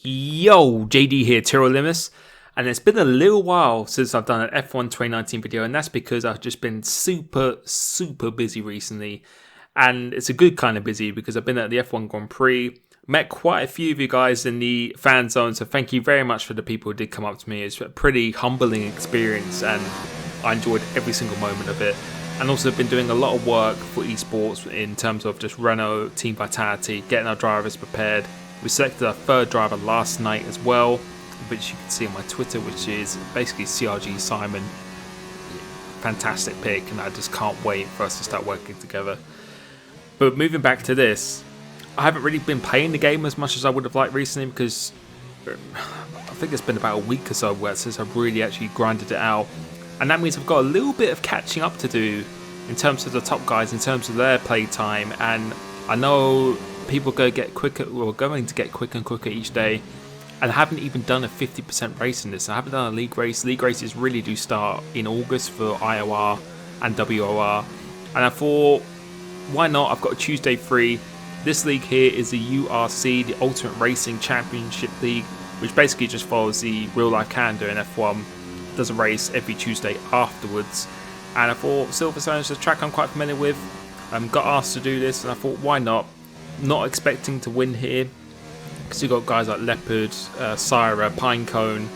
Yo, JD here, Limitless, and it's been a little while since I've done an F1 2019 video, and that's because I've just been super busy recently, and it's a good kind of busy because I've been at the F1 Grand Prix, met quite a few of you guys in the fan zone, so thank you very much for the people who did come up to me. It's a pretty humbling experience, and I enjoyed every single moment of it. And also been doing a lot of work for esports in terms of just Renault, Team Vitality, getting our drivers prepared. We selected our third driver last night as well, which you can see on my Twitter, which is basically CRG Simon. Fantastic pick, and I just can't wait for us to start working together. But moving back to this, I haven't really been playing the game as much as I would have liked recently because I think it's been about a week or so since I've really actually grinded it out. And that means I've got a little bit of catching up to do in terms of the top guys, in terms of their play time. And I know people going to get quicker and quicker each day. And I haven't even done a 50% race in this. I haven't done a league race. League races really do start in August for IOR and WOR. And I thought, why not? I've got a Tuesday free. This league here is the URC, the Ultimate Racing Championship League, which basically just follows the real life calendar in F1. Does a race every Tuesday afterwards, and I thought Silverstone is a track I'm quite familiar with. Got asked to do this, and I thought, why not? Not expecting to win here because you've got guys like Leopard, Syra, Pinecone,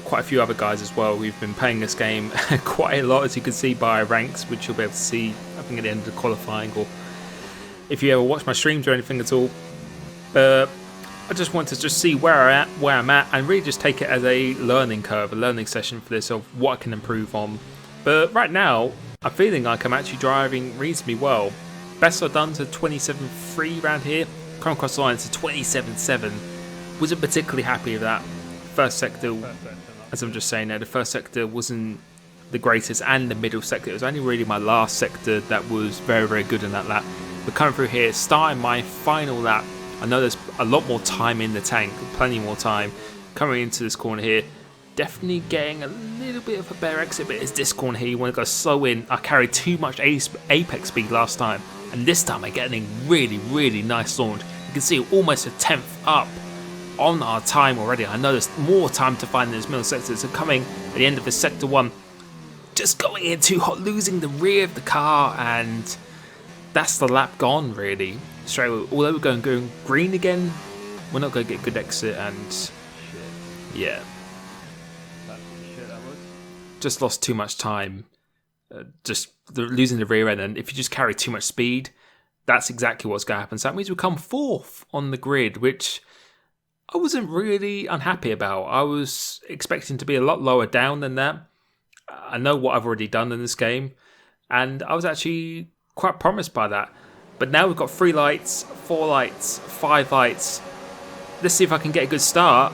quite a few other guys as well who've been playing this game quite a lot, as you can see by ranks, which you'll be able to see I think at the end of the qualifying, or if you ever watch my streams or anything at all. I just want to just see where I'm at, and really just take it as a learning curve, a learning session for this of what I can improve on. But right now, I'm feeling like I'm actually driving reasonably well. Best I've done to 27.3 around here. Come across the line to 27.7. Wasn't particularly happy with that. First sector, as I'm just saying there, the first sector wasn't the greatest, and the middle sector. It was only really my last sector that was very good in that lap. But coming through here, starting my final lap, I know there's a lot more time in the tank, plenty more time. Coming into this corner here, definitely getting a little bit of a better exit, but it's this corner here, you want to go slow in. I carried too much apex speed last time, and this time I'm getting a really nice launch. You can see almost a tenth up on our time already. I know there's more time to find in this middle sector, so coming at the end of the sector one, just going in too hot, losing the rear of the car, and that's the lap gone really. Straight away, although we're going green again, we're not going to get good exit, and yeah, just lost too much time, losing the rear end. And if you just carry too much speed, that's exactly what's going to happen. So that means we come fourth on the grid, which I wasn't really unhappy about. I was expecting to be a lot lower down than that. I know what I've already done in this game, and I was actually quite promised by that. But now we've got 3 lights, 4 lights, 5 lights. Let's see if I can get a good start.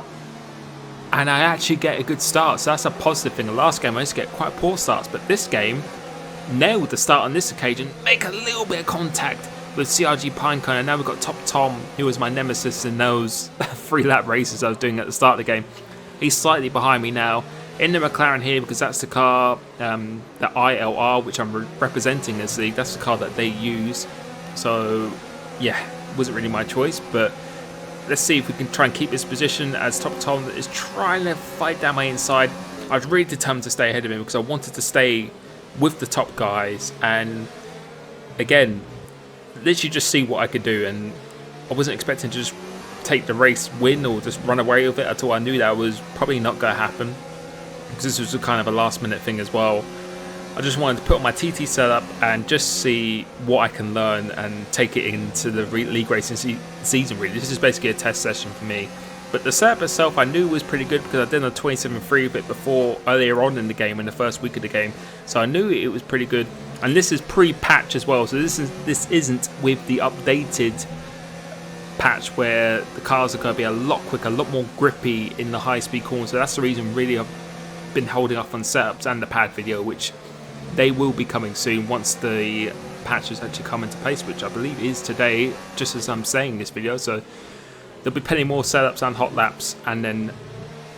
And I actually get a good start, so that's a positive thing. The last game I used to get quite poor starts, but this game nailed the start on this occasion. Make a little bit of contact with CRG Pinecone, and now we've got Top Tom, who was my nemesis in those 3-lap races I was doing at the start of the game. He's slightly behind me now in the McLaren here, because that's the car, the ILR, which I'm representing this league. That's the car that they use. So, yeah, wasn't really my choice, but let's see if we can try and keep this position as Top Tom is trying to fight down my inside. I was really determined to stay ahead of him because I wanted to stay with the top guys, and again, literally just see what I could do. And I wasn't expecting to just take the race win or just run away with it at all. I knew that was probably not going to happen because this was a kind of a last minute thing as well. I just wanted to put on my TT setup and just see what I can learn and take it into the league racing season really. This is basically a test session for me. But the setup itself I knew was pretty good because I did a 27.3 of it before, earlier on in the game, in the first week of the game. So I knew it was pretty good. And this is pre-patch as well, so this isn't with the updated patch where the cars are going to be a lot quicker, a lot more grippy in the high-speed corners. So that's the reason really I've been holding off on setups and the pad video, which they will be coming soon once the patches actually come into place, which I believe is today, just as I'm saying this video. So there'll be plenty more setups and hot laps, and then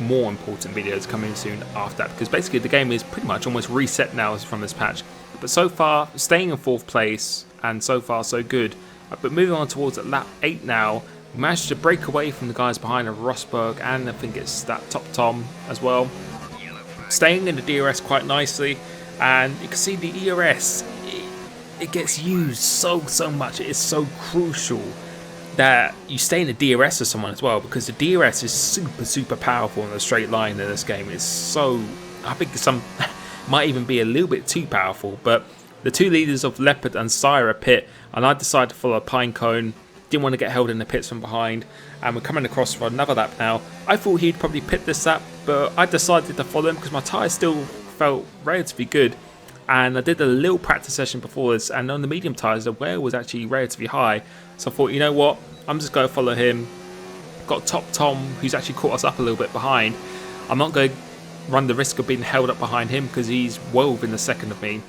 more important videos coming soon after that, because basically the game is pretty much almost reset now from this patch. But so far, staying in 4th place, and so far so good. But moving on towards lap 8 now, We managed to break away from the guys behind of Rosberg, and I think it's that top Tom as well. Staying in the DRS quite nicely, and you can see the ERS, it gets used so much. It is so crucial that you stay in the DRS of someone as well, because the DRS is super powerful in a straight line in this game. It's so, I think some might even be a little bit too powerful. But the two leaders of Leopard and Syrah pit, and I decided to follow Pinecone. Didn't want to get held in the pits from behind, and we're coming across for another lap now. I thought he'd probably pit this lap, but I decided to follow him because my tyres still felt relatively good. And I did a little practice session before this, and on the medium tyres the wear was actually relatively high, so I thought, you know what, I'm just going to follow him. Got top Tom, who's actually caught us up a little bit behind. I'm not going to run the risk of being held up behind him because he's well within a second of me,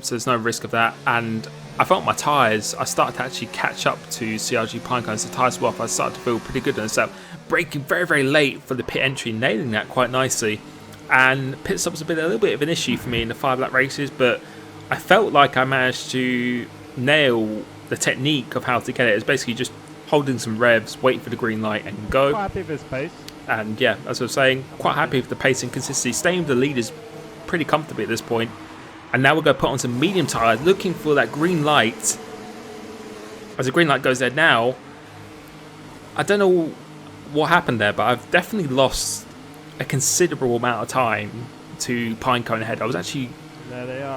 so there's no risk of that. And I felt my tyres, I started to actually catch up to CRG Pinecone, so tyres were off. I started to feel pretty good on this lap, braking very late for the pit entry, nailing that quite nicely. And pit stops have been a little bit of an issue for me in the 5-lap races, but I felt like I managed to nail the technique of how to get it. It's basically just holding some revs, wait for the green light and go. Quite happy with his pace. And yeah, as I was saying, quite happy with the pace and consistency, staying with the leaders pretty comfortably at this point. And now we're going to put on some medium tyres, looking for that green light. As the green light goes there now, I don't know what happened there, but I've definitely lost a considerable amount of time to Pinecone ahead. I was actually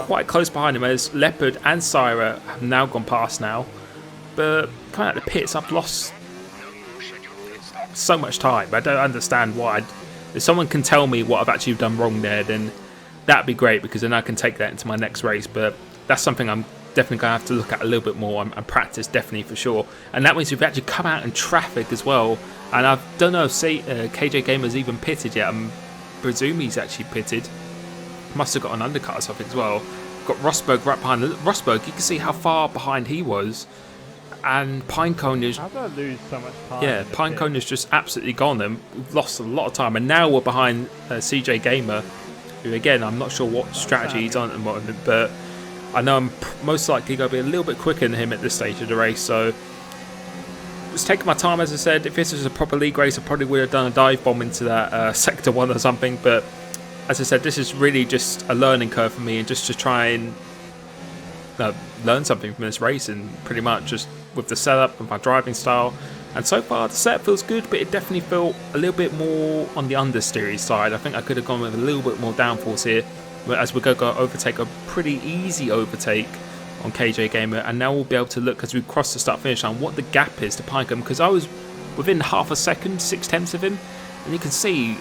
quite close behind him, as Leopard and Syrah have now gone past now. But coming out of the pits, I've lost so much time. I don't understand why. If someone can tell me what I've actually done wrong there, then that'd be great, because then I can take that into my next race. But that's something I'm definitely going to have to look at a little bit more and practice, definitely, for sure. And that means we've actually come out in traffic as well. And I don't know if KJ Gamer's even pitted yet. I presume he's actually pitted. Must have got an undercut or something as well. Got Rosberg right behind. Rosberg, you can see how far behind he was. And Pinecone is... How did I lose so much time? Yeah, Pinecone is just absolutely gone, and we've lost a lot of time. And now we're behind CJ Gamer, who, again, I'm not sure what strategy he's on at the moment, but I know I'm most likely going to be a little bit quicker than him at this stage of the race. So just taking my time, as I said. If this was a proper league race, I probably would have done a dive bomb into that Sector 1 or something. But as I said, this is really just a learning curve for me, and just to try and learn something from this race, and pretty much just with the setup, with my driving style. And so far the setup feels good, but it definitely felt a little bit more on the understeery side. I think I could have gone with a little bit more downforce here, but as we're going to overtake a pretty easy overtake on KJ Gamer, and now we'll be able to look as we cross the start finish line what the gap is to Pinecone, because I was within half a second, 6/10 of him, and you can see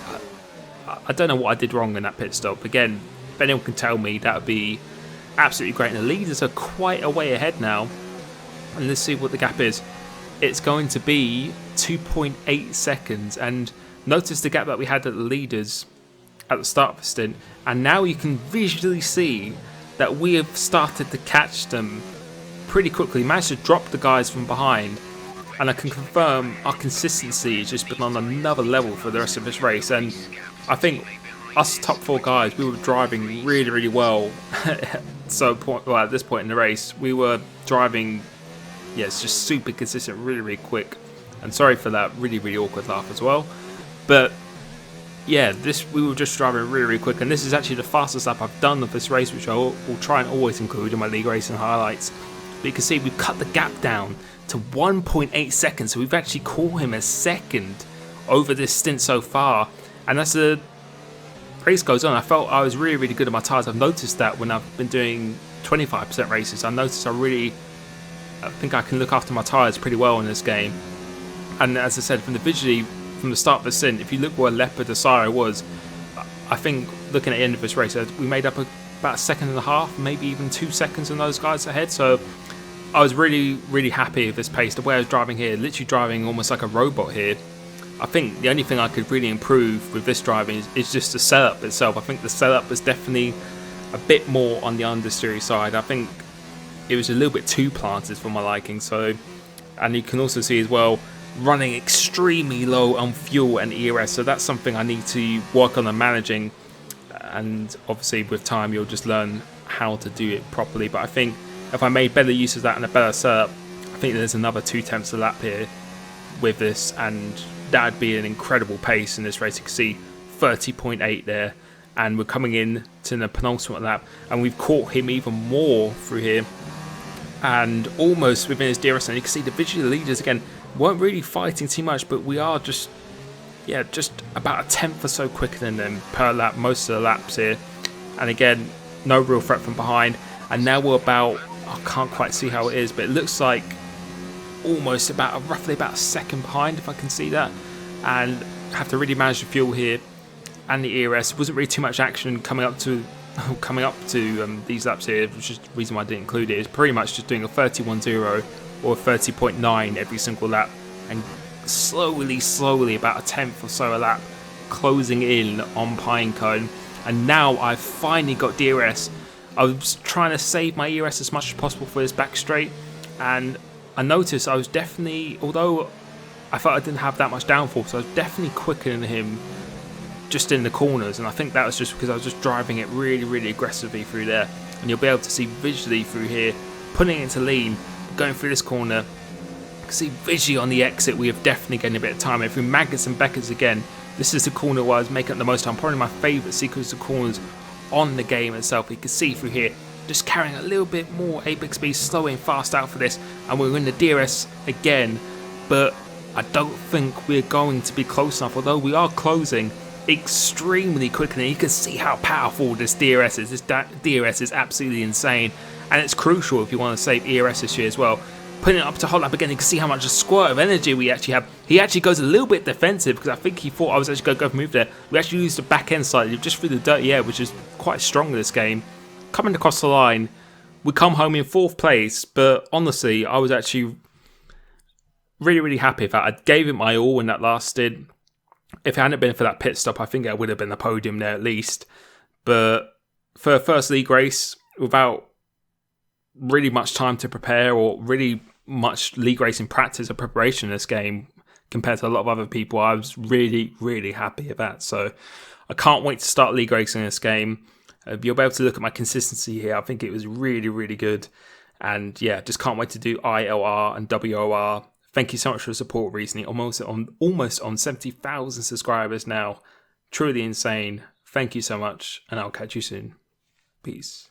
I don't know what I did wrong in that pit stop. Again, if anyone can tell me, that would be absolutely great. And the leaders are quite a way ahead now, and let's see what the gap is. It's going to be 2.8 seconds, and notice the gap that we had at the leaders at the start of the stint, and now you can visually see that we have started to catch them pretty quickly. Managed to drop the guys from behind, and I can confirm our consistency has just been on another level for the rest of this race. And I think us top 4 guys, we were driving really well. Well, at this point in the race, we were driving, yeah, it's just super consistent, really quick. And sorry for that really awkward laugh as well. But yeah, we were just driving really quick, and this is actually the fastest lap I've done of this race, which I will try and always include in my league racing highlights. But you can see we've cut the gap down to 1.8 seconds, so we've actually caught him a second over this stint so far. And as the race goes on, I felt I was really good at my tyres. I've noticed that when I've been doing 25% races, I noticed I think I can look after my tyres pretty well in this game. And as I said, from the start of the stint, if you look where Leopard or Syrah was, I think looking at the end of this race, we made up about a second and a half, maybe even 2 seconds on those guys ahead. So I was really happy with this pace. The way I was driving here, literally driving almost like a robot here. I think the only thing I could really improve with this driving is just the setup itself. I think the setup is definitely a bit more on the understeery side. I think it was a little bit too planted for my liking. So, and you can also see as well, running extremely low on fuel and ERS. So that's something I need to work on and managing. And obviously with time, you'll just learn how to do it properly. But I think if I made better use of that and a better setup, I think there's another 2 tenths a lap here with this, and that would be an incredible pace in this race. You can see 30.8 there, and we're coming in to the penultimate lap, and we've caught him even more through here, and almost within his DRS. And you can see the visual leaders again weren't really fighting too much, but we are just about a tenth or so quicker than them per lap, most of the laps here. And again, no real threat from behind. And now we're about, I can't quite see how it is, but it looks like almost roughly about a second behind, if I can see that. And have to really manage the fuel here and the ERS. There wasn't really too much action coming up to these laps here, which is the reason why I didn't include it. It's pretty much just doing a 31.0 or a 30.9 every single lap, and slowly, about a tenth or so a lap, closing in on Pinecone. And now I've finally got DRS. I was trying to save my ERS as much as possible for this back straight, and I noticed I was definitely, although I felt I didn't have that much downforce, so I was definitely quicker than him just in the corners. And I think that was just because I was just driving it really aggressively through there. And you'll be able to see visually through here, putting it into lean, going through this corner. You can see visually on the exit we have definitely gained a bit of time. And through Maggots and Beckers again, this is the corner where I was making up the most time. Probably my favourite sequence of corners on the game itself. You can see through here, just carrying a little bit more apex speed, slowing fast out for this, and we're in the DRS again. But I don't think we're going to be close enough, although we are closing extremely quickly. You can see how powerful this DRS is. This DRS is absolutely insane, and it's crucial if you want to save ERS this year as well. Putting it up to hot lap again, you can see how much a squirt of energy we actually have. He actually goes a little bit defensive because I think he thought I was actually going to go for move there. We actually used the back end slightly just through the dirty air, which is quite strong in this game. Coming across the line, we come home in 4th place, but honestly, I was actually really happy with that. I gave it my all in that last stint. If it hadn't been for that pit stop, I think it would have been the podium there at least. But for a first league race, without really much time to prepare or really much league racing practice or preparation in this game compared to a lot of other people, I was really happy with that. So I can't wait to start league racing in this game. You'll be able to look at my consistency here. I think it was really good. And yeah, just can't wait to do ILR and WOR. Thank you so much for the support recently. Almost on 70,000 subscribers now. Truly insane. Thank you so much, and I'll catch you soon. Peace.